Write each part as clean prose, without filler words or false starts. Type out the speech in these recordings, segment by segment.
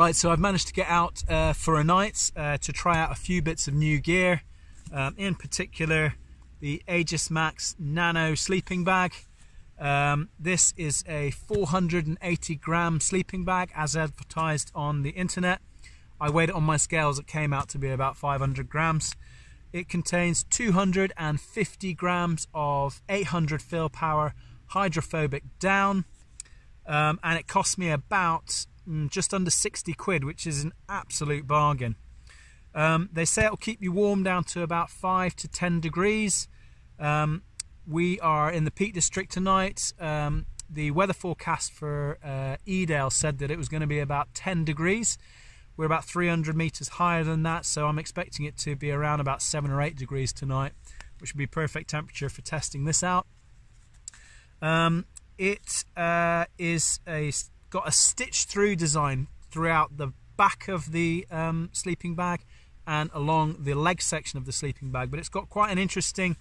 Right, so I've managed to get out for a night to try out a few bits of new gear, in particular the AEGISMAX Nano sleeping bag. This is a 480 gram sleeping bag as advertised on the internet. I weighed it on my scales, it came out to be about 500 grams. It contains 250 grams of 800 fill power hydrophobic down, and it cost me about just under 60 quid, which is an absolute bargain. They say it'll keep you warm down to about 5 to 10 degrees. We are in the Peak District tonight. The weather forecast for Edale said that it was going to be about 10 degrees. We're about 300 meters higher than that, so I'm expecting it to be around about 7 or 8 degrees tonight, which would be perfect temperature for testing this out. It is got a stitched through design throughout the back of the sleeping bag and along the leg section of the sleeping bag, but it's got quite an interesting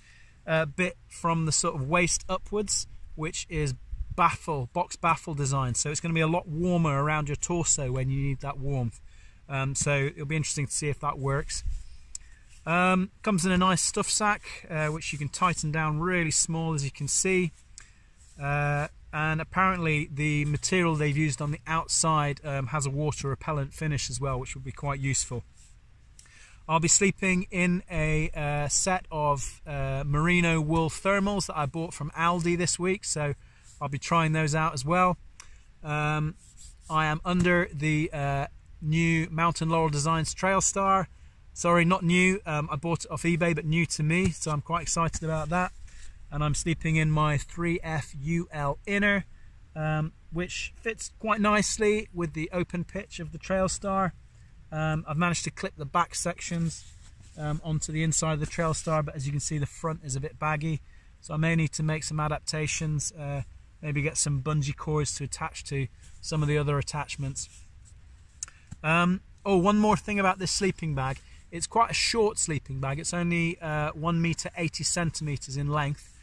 bit from the sort of waist upwards, which is box baffle design, so it's going to be a lot warmer around your torso when you need that warmth. So it'll be interesting to see if that works. Comes in a nice stuff sack, which you can tighten down really small, as you can see. And apparently the material they've used on the outside has a water repellent finish as well, which will be quite useful. I'll be sleeping in a set of merino wool thermals that I bought from Aldi this week, so I'll be trying those out as well. I am under the new Mountain Laurel Designs Trail Star. Sorry, not new, I bought it off eBay, but new to me, so I'm quite excited about that. And I'm sleeping in my 3F UL inner, which fits quite nicely with the open pitch of the Trail Star. I've managed to clip the back sections onto the inside of the Trail Star, but as you can see the front is a bit baggy, so I may need to make some adaptations, maybe get some bungee cords to attach to some of the other attachments. Oh, one more thing about this sleeping bag. It's quite a short sleeping bag. It's only 1 meter 80 centimeters in length,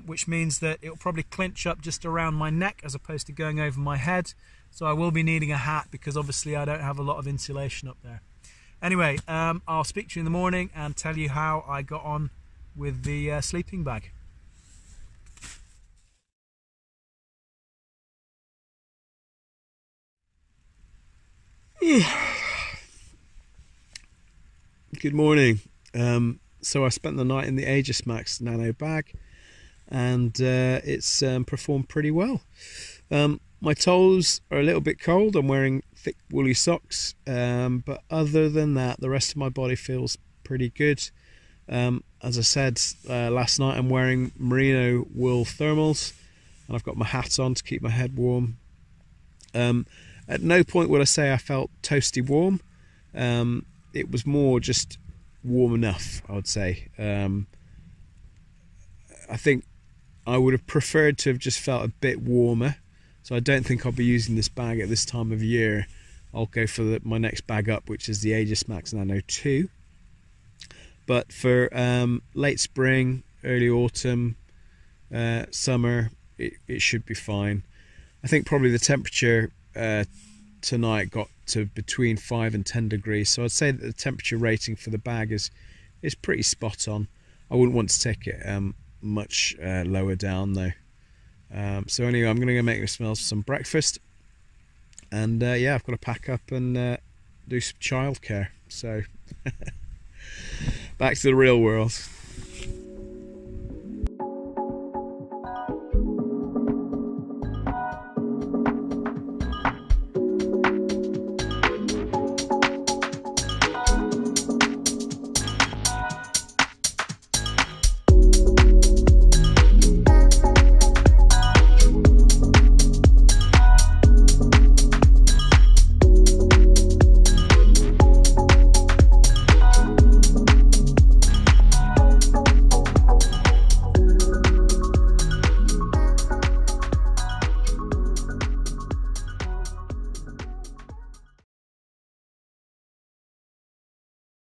which means that it'll probably clinch up just around my neck as opposed to going over my head. So I will be needing a hat because obviously I don't have a lot of insulation up there. Anyway, I'll speak to you in the morning and tell you how I got on with the sleeping bag. Good morning. So I spent the night in the AEGISMAX Nano bag, and it's performed pretty well. My toes are a little bit cold. I'm wearing thick woolly socks, but other than that, the rest of my body feels pretty good. As I said last night, I'm wearing merino wool thermals, and I've got my hat on to keep my head warm. At no point would I say I felt toasty warm. It was more just warm enough, I would say. I think I would have preferred to have just felt a bit warmer, so I don't think I'll be using this bag at this time of year. I'll go for my next bag up, which is the AEGISMAX Nano 2. But for late spring, early autumn, summer, it should be fine. I think probably the temperature tonight got to between 5 and 10 degrees, so I'd say that the temperature rating for the bag is pretty spot on. I wouldn't want to take it much lower down though. So anyway, I'm going to go make myself some breakfast, and yeah, I've got to pack up and do some childcare, so back to the real world.